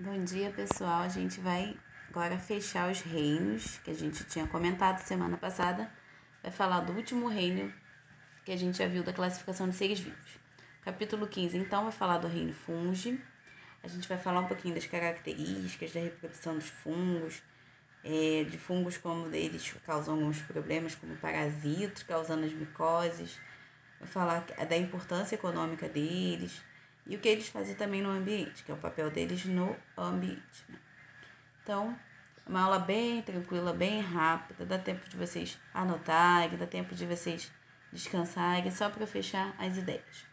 Bom dia, pessoal. A gente vai agora fechar os reinos que a gente tinha comentado semana passada. Vai falar do último reino que a gente já viu da classificação de seres vivos. Capítulo 15, então, vai falar do reino fungi. A gente vai falar um pouquinho das características da reprodução dos fungos, de fungos como eles causam alguns problemas, como parasitas, causando as micoses. Vai falar da importância econômica deles e o que eles fazem também no ambiente, que é o papel deles no ambiente. Então, uma aula bem tranquila, bem rápida, dá tempo de vocês anotarem, dá tempo de vocês descansarem, só para fechar as ideias.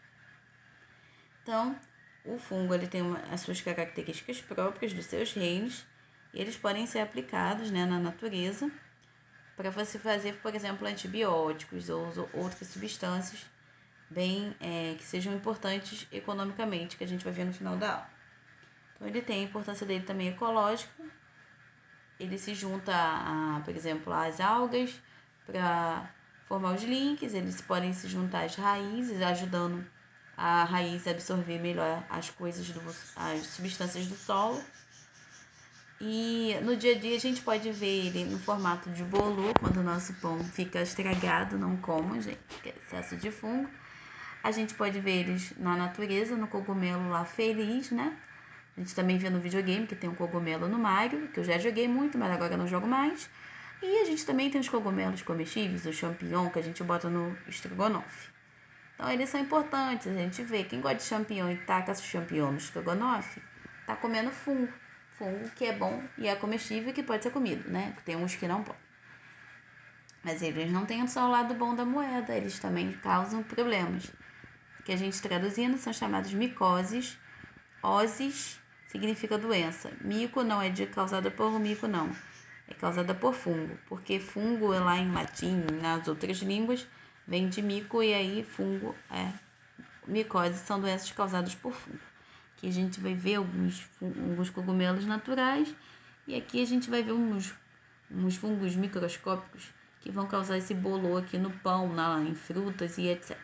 Então, o fungo ele tem as suas características próprias dos seus reinos, e eles podem ser aplicados, na natureza para você fazer, por exemplo, antibióticos ou outras substâncias que sejam importantes economicamente, que a gente vai ver no final da aula. Então, ele tem a importância dele também ecológica. Ele se junta, por exemplo, às algas para formar os links. Eles podem se juntar às raízes, ajudando a raiz a absorver melhor as substâncias do solo. E no dia a dia a gente pode ver ele no formato de bolor, quando o nosso pão fica estragado, não como, gente, que é excesso de fungo. A gente pode ver eles na natureza, no cogumelo lá feliz, né? A gente também vê no videogame que tem um cogumelo no Mario, que eu já joguei muito, mas agora não jogo mais. E a gente também tem os cogumelos comestíveis, o champignon, que a gente bota no estrogonofe. Então eles são importantes, a gente vê. Quem gosta de champignon e taca esse champignon no estrogonofe, tá comendo fungo. Fungo que é bom e é comestível e que pode ser comido, né? Tem uns que não podem. Mas eles não têm só o lado bom da moeda, eles também causam problemas. Que a gente traduzindo são chamados micoses. Osis significa doença. Mico não é causada por mico, não. É causada por fungo. Porque fungo lá em latim, nas outras línguas, vem de mico e aí fungo é micose, são doenças causadas por fungo. Aqui a gente vai ver alguns cogumelos naturais e aqui a gente vai ver uns fungos microscópicos que vão causar esse bolor aqui no pão, em frutas e etc.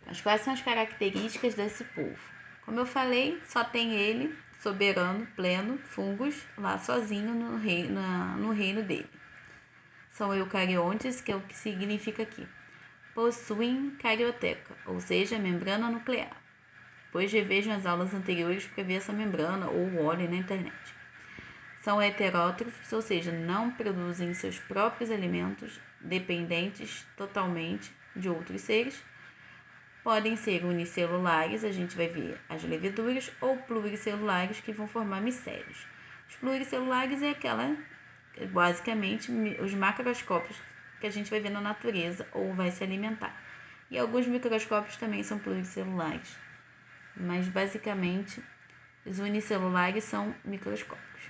Mas quais são as características desse povo? Como eu falei, só tem ele, soberano, pleno, fungos, lá sozinho no reino dele. São eucariontes, que é o que significa aqui. Possuem carioteca, ou seja, membrana nuclear. Depois revejam as aulas anteriores para ver essa membrana ou olhem na internet. São heterótrofos, ou seja, não produzem seus próprios alimentos, dependentes totalmente de outros seres. Podem ser unicelulares, a gente vai ver as leveduras, ou pluricelulares, que vão formar micélios. Os pluricelulares é basicamente, os macroscópios que a gente vai ver na natureza ou vai se alimentar. E alguns microscópios também são pluricelulares, mas basicamente os unicelulares são microscópios.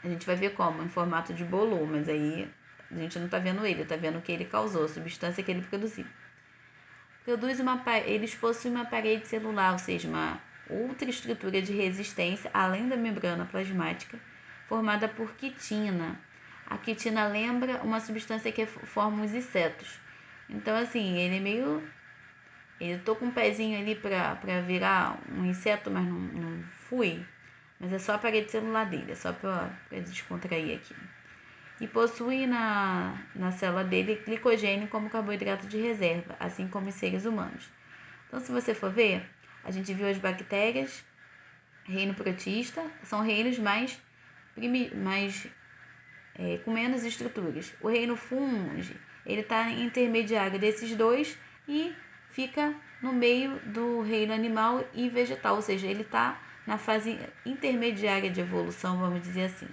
A gente vai ver como, em formato de bolor, mas aí a gente não está vendo ele, está vendo o que ele causou, a substância que ele produziu. Eles possuem uma parede celular, ou seja, uma outra estrutura de resistência, além da membrana plasmática, formada por quitina. A quitina lembra uma substância que forma os insetos. Então, assim, ele é meio... Eu tô com um pezinho ali para virar um inseto, mas não fui. Mas é só a parede celular dele, é só para descontrair aqui. E possui na célula dele glicogênio como carboidrato de reserva, assim como os seres humanos. Então, se você for ver, a gente viu as bactérias, reino protista, são reinos com menos estruturas. O reino fungi, ele está intermediário desses dois e fica no meio do reino animal e vegetal, ou seja, ele está na fase intermediária de evolução, vamos dizer assim.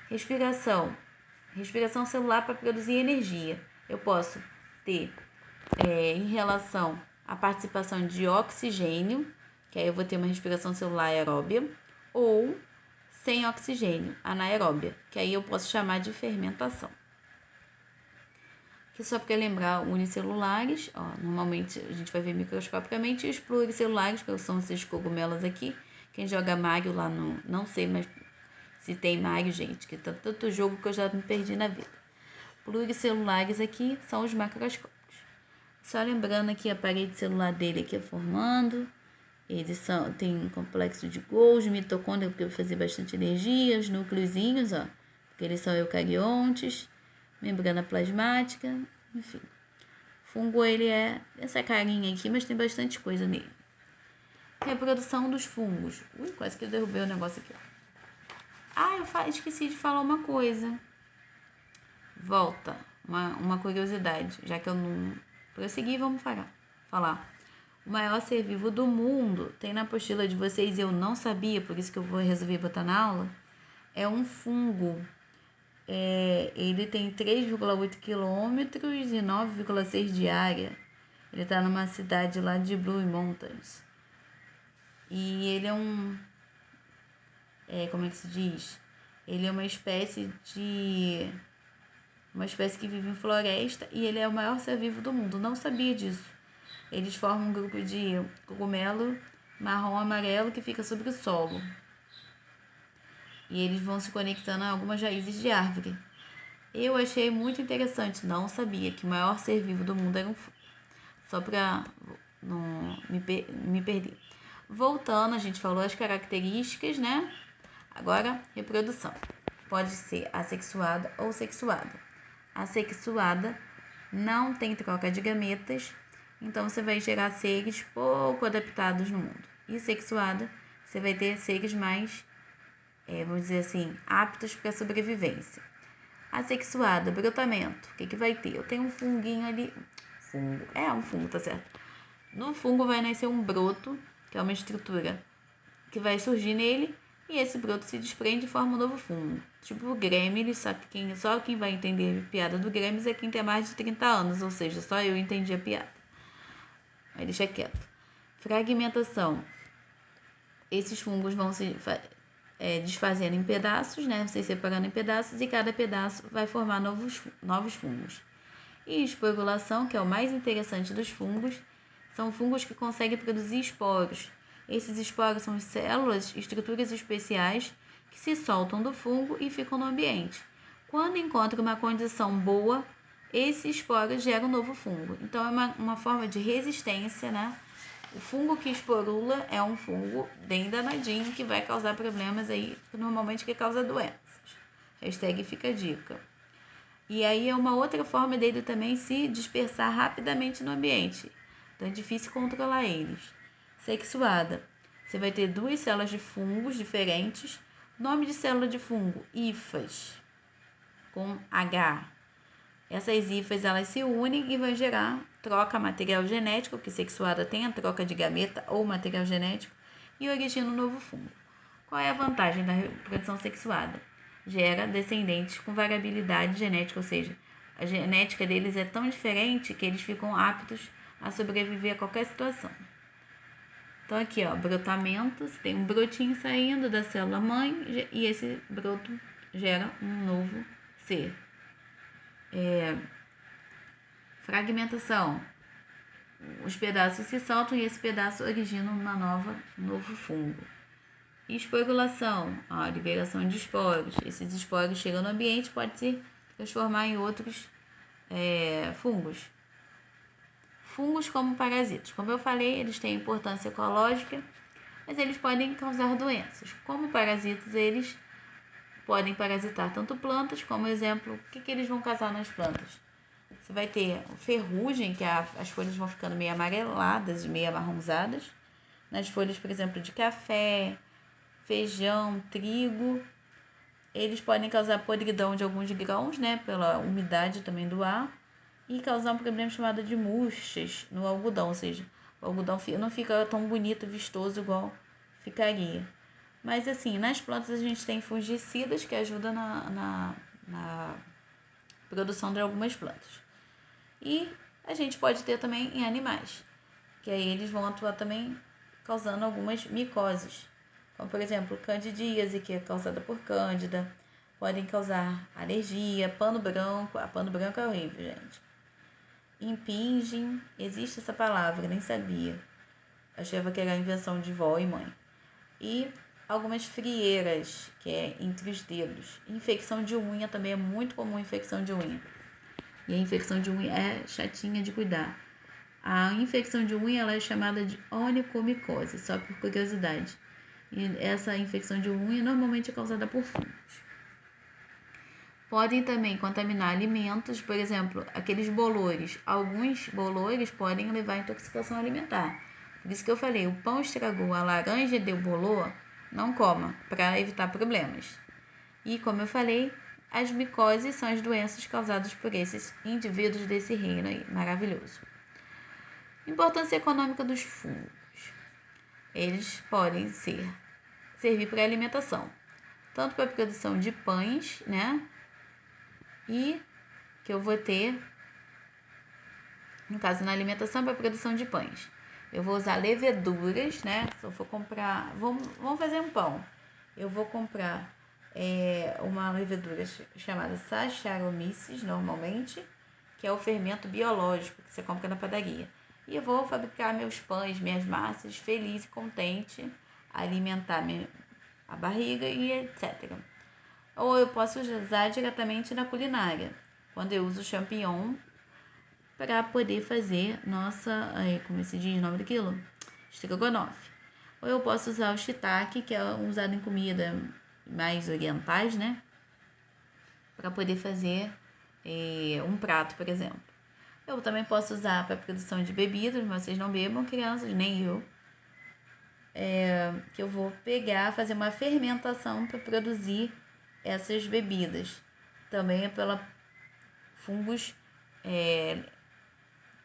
Respiração celular para produzir energia. Eu posso ter, em relação à participação de oxigênio, que aí eu vou ter uma respiração celular aeróbia, ou sem oxigênio, anaeróbia, que aí eu posso chamar de fermentação. Aqui só para lembrar, unicelulares, normalmente a gente vai ver microscopicamente, e os pluricelulares, que são esses cogumelos aqui. Quem joga Mario lá não sei, mas se tem Mario, gente, que tá tanto jogo que eu já me perdi na vida. Pluricelulares aqui são os macroscópicos. Só lembrando aqui a parede celular dele aqui formando. Tem um complexo de Golgi, mitocôndria, porque vai fazer bastante energia, os núcleozinhos, ó, porque eles são eucariontes, membrana plasmática, enfim. Fungo, ele é essa carinha aqui, mas tem bastante coisa nele. Reprodução dos fungos. Ui, quase que eu derrubei o negócio aqui, ó. Eu esqueci de falar uma coisa. Volta, uma curiosidade, já que eu não prossegui, vamos falar. O maior ser vivo do mundo, tem na apostila de vocês, eu não sabia, por isso que eu vou resolver botar na aula, é um fungo. Ele tem 3,8 quilômetros e 9,6 de área. Ele está numa cidade lá de Blue Mountains. E ele é como é que se diz? Ele é uma espécie que vive em floresta e ele é o maior ser vivo do mundo. Não sabia disso. Eles formam um grupo de cogumelo marrom amarelo que fica sobre o solo. E eles vão se conectando a algumas raízes de árvore. Eu achei muito interessante. Não sabia que o maior ser vivo do mundo era um fungo. Só para não me perder. Voltando, a gente falou as características, né? Agora, reprodução. Pode ser assexuada ou sexuada. Assexuada não tem troca de gametas, então você vai gerar seres pouco adaptados no mundo. E sexuada, você vai ter seres mais, vamos dizer assim, aptos para a sobrevivência. Assexuada, brotamento. O que vai ter? Eu tenho um funguinho ali. Um fungo, tá certo. No fungo vai nascer um broto, que é uma estrutura que vai surgir nele, e esse broto se desprende e forma um novo fungo. Tipo o Gremlins, só quem vai entender a piada do Gremlins é quem tem mais de 30 anos, ou seja, só eu entendi a piada. Aí deixa quieto. Fragmentação. Esses fungos vão se desfazendo em pedaços, né? Se separando em pedaços, e cada pedaço vai formar novos fungos. E esporulação, que é o mais interessante dos fungos, são fungos que conseguem produzir esporos. Esses esporos são células, estruturas especiais que se soltam do fungo e ficam no ambiente. Quando encontra uma condição boa, esse esporo gera um novo fungo. Então, é uma forma de resistência, né? O fungo que esporula é um fungo bem danadinho que vai causar problemas aí, normalmente que causa doenças. Hashtag fica a dica. E aí é uma outra forma dele também se dispersar rapidamente no ambiente. Então é difícil controlar eles. Sexuada. Você vai ter 2 células de fungos diferentes. Nome de célula de fungo, hifas, com H. Essas hifas, elas se unem e vão gerar troca material genético, que sexuada tem a troca de gameta ou material genético, e origina um novo fungo. Qual é a vantagem da reprodução sexuada? Gera descendentes com variabilidade genética, ou seja, a genética deles é tão diferente que eles ficam aptos a sobreviver a qualquer situação. Então aqui, ó, brotamento, tem um brotinho saindo da célula mãe e esse broto gera um novo ser. Fragmentação. Os pedaços se soltam e esse pedaço origina um novo fungo. Esporulação, a liberação de esporos. Esses esporos chegam no ambiente e podem se transformar em outros fungos. Fungos como parasitas. Como eu falei, eles têm importância ecológica, mas eles podem causar doenças. Como parasitas, eles podem parasitar tanto plantas, como exemplo, o que eles vão causar nas plantas? Você vai ter ferrugem, que as folhas vão ficando meio amareladas, meio amarronzadas. Nas folhas, por exemplo, de café, feijão, trigo. Eles podem causar podridão de alguns grãos, né, pela umidade também do ar, e causar um problema chamado de murchas no algodão, ou seja, o algodão não fica tão bonito, vistoso igual ficaria. Mas assim, nas plantas a gente tem fungicidas que ajudam na produção de algumas plantas. E a gente pode ter também em animais, que aí eles vão atuar também causando algumas micoses, como por exemplo candidíase, que é causada por cândida, podem causar alergia, pano branco. A pano branco é horrível, gente. Impingem, existe essa palavra, nem sabia. Achava que era a invenção de vó e mãe. E algumas frieiras, que é entre os dedos. Infecção de unha também é muito comum, infecção de unha. E a infecção de unha é chatinha de cuidar. A infecção de unha ela é chamada de onicomicose, só por curiosidade. E essa infecção de unha normalmente é causada por fungos. Podem também contaminar alimentos, por exemplo, aqueles bolores. Alguns bolores podem levar a intoxicação alimentar. Por isso que eu falei, o pão estragou, a laranja deu bolor, não coma, para evitar problemas. E como eu falei, as micoses são as doenças causadas por esses indivíduos desse reino aí, maravilhoso. Importância econômica dos fungos. Eles podem servir para alimentação, tanto para a produção de pães, né? E que eu vou ter, no caso, na alimentação para a produção de pães. Eu vou usar leveduras, né? Se eu for comprar, vamos fazer um pão. Eu vou comprar uma levedura chamada Saccharomyces, normalmente, que é o fermento biológico que você compra na padaria. E eu vou fabricar meus pães, minhas massas, feliz e contente, alimentar a barriga e etc. Ou eu posso usar diretamente na culinária, quando eu uso champignon para poder fazer nossa, como se diz o nome daquilo? Estrogonofe. Ou eu posso usar o shiitake, que é usado em comida mais orientais, né? Para poder fazer um prato, por exemplo. Eu também posso usar para produção de bebidas, mas vocês não bebam, crianças, nem eu. Que eu vou pegar, fazer uma fermentação para produzir essas bebidas. Também é pela fungos,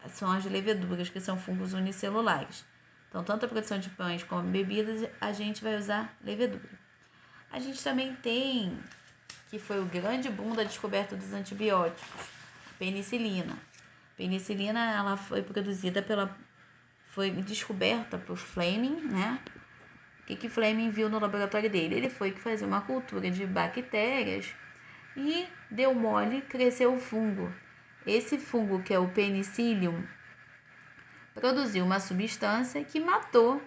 são as leveduras, que são fungos unicelulares. Então, tanto a produção de pães como bebidas, a gente vai usar levedura. A gente também tem, que foi o grande boom da descoberta dos antibióticos, a penicilina. A penicilina, ela foi descoberta por Fleming, né? O que Fleming viu no laboratório dele? Ele foi fazer uma cultura de bactérias e deu mole, cresceu o fungo. Esse fungo, que é o Penicillium, produziu uma substância que matou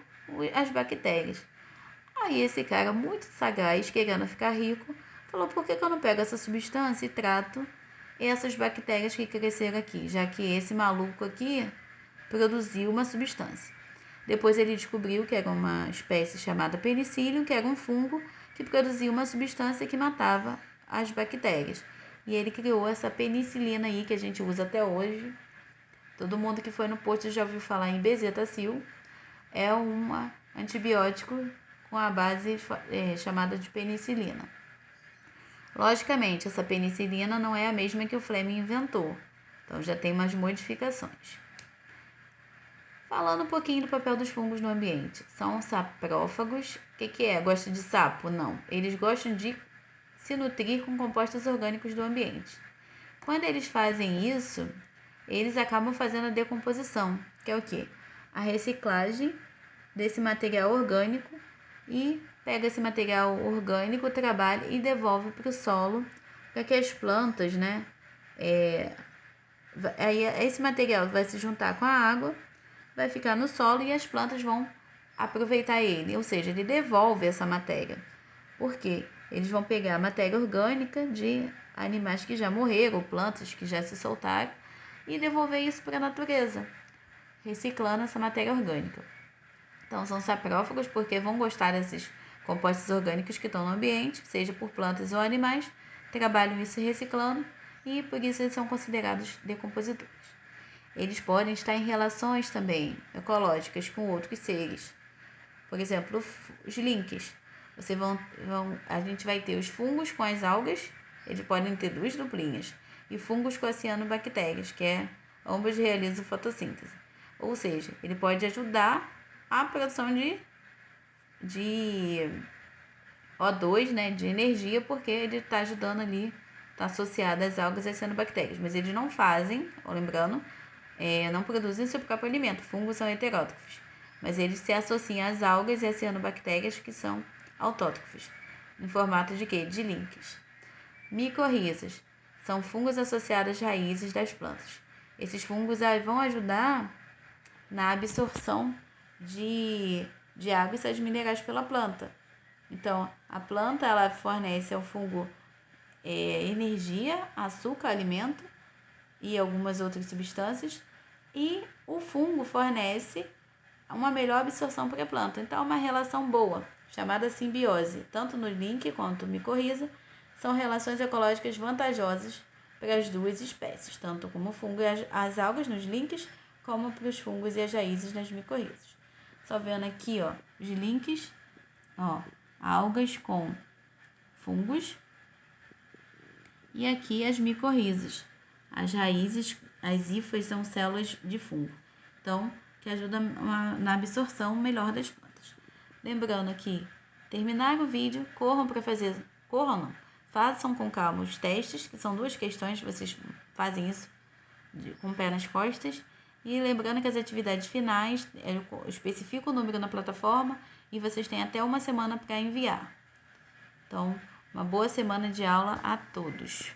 as bactérias. Aí esse cara, muito sagaz, querendo ficar rico, falou, por que eu não pego essa substância e trato essas bactérias que cresceram aqui, já que esse maluco aqui produziu uma substância. Depois ele descobriu que era uma espécie chamada penicillium, que era um fungo que produzia uma substância que matava as bactérias. E ele criou essa penicilina aí que a gente usa até hoje. Todo mundo que foi no posto já ouviu falar em bezetacil. É um antibiótico com a base chamada de penicilina. Logicamente, essa penicilina não é a mesma que o Fleming inventou. Então já tem umas modificações. Falando um pouquinho do papel dos fungos no ambiente. São saprófagos. O que é? Gosta de sapo? Não. Eles gostam de se nutrir com compostos orgânicos do ambiente. Quando eles fazem isso, eles acabam fazendo a decomposição, que é o quê? A reciclagem desse material orgânico e pega esse material orgânico, trabalha e devolve para o solo, para que as plantas, né? Aí esse material vai se juntar com a água, vai ficar no solo e as plantas vão aproveitar ele, ou seja, ele devolve essa matéria. Por quê? Eles vão pegar a matéria orgânica de animais que já morreram, plantas que já se soltaram, e devolver isso para a natureza, reciclando essa matéria orgânica. Então, são saprófagos porque vão gostar desses compostos orgânicos que estão no ambiente, seja por plantas ou animais, trabalham isso reciclando e por isso eles são considerados decompositores. Eles podem estar em relações também ecológicas com outros seres. Por exemplo, os links. A gente vai ter os fungos com as algas, eles podem ter duas duplinhas, e fungos com as cianobactérias, que ambos realizam fotossíntese. Ou seja, ele pode ajudar a produção de O2, né, de energia, porque ele está ajudando ali, está associado às algas e às cianobactérias. Mas eles não fazem, lembrando, não produzem seu próprio alimento. Fungos são heterótrofos, mas eles se associam às algas e às cianobactérias, que são autótrofos, em formato de quê? De links. Micorrizas são fungos associados às raízes das plantas. Esses fungos vão ajudar na absorção de água e sais minerais pela planta. Então, a planta ela fornece ao fungo energia, açúcar, alimento e algumas outras substâncias, e o fungo fornece uma melhor absorção para a planta. Então, uma relação boa, chamada simbiose, tanto no link quanto micorriza, são relações ecológicas vantajosas para as duas espécies, tanto como o fungo e as algas nos links, como para os fungos e as raízes nas micorrizas. Só vendo aqui, ó, os links, ó, algas com fungos e aqui as micorrizas. As raízes, as hifas são células de fungo. Então, que ajuda na absorção melhor das plantas. Lembrando que terminar o vídeo, façam com calma os testes, que são 2 questões, vocês fazem isso com o pé nas costas. E lembrando que as atividades finais, eu especifico o número na plataforma e vocês têm até 1 semana para enviar. Então, uma boa semana de aula a todos.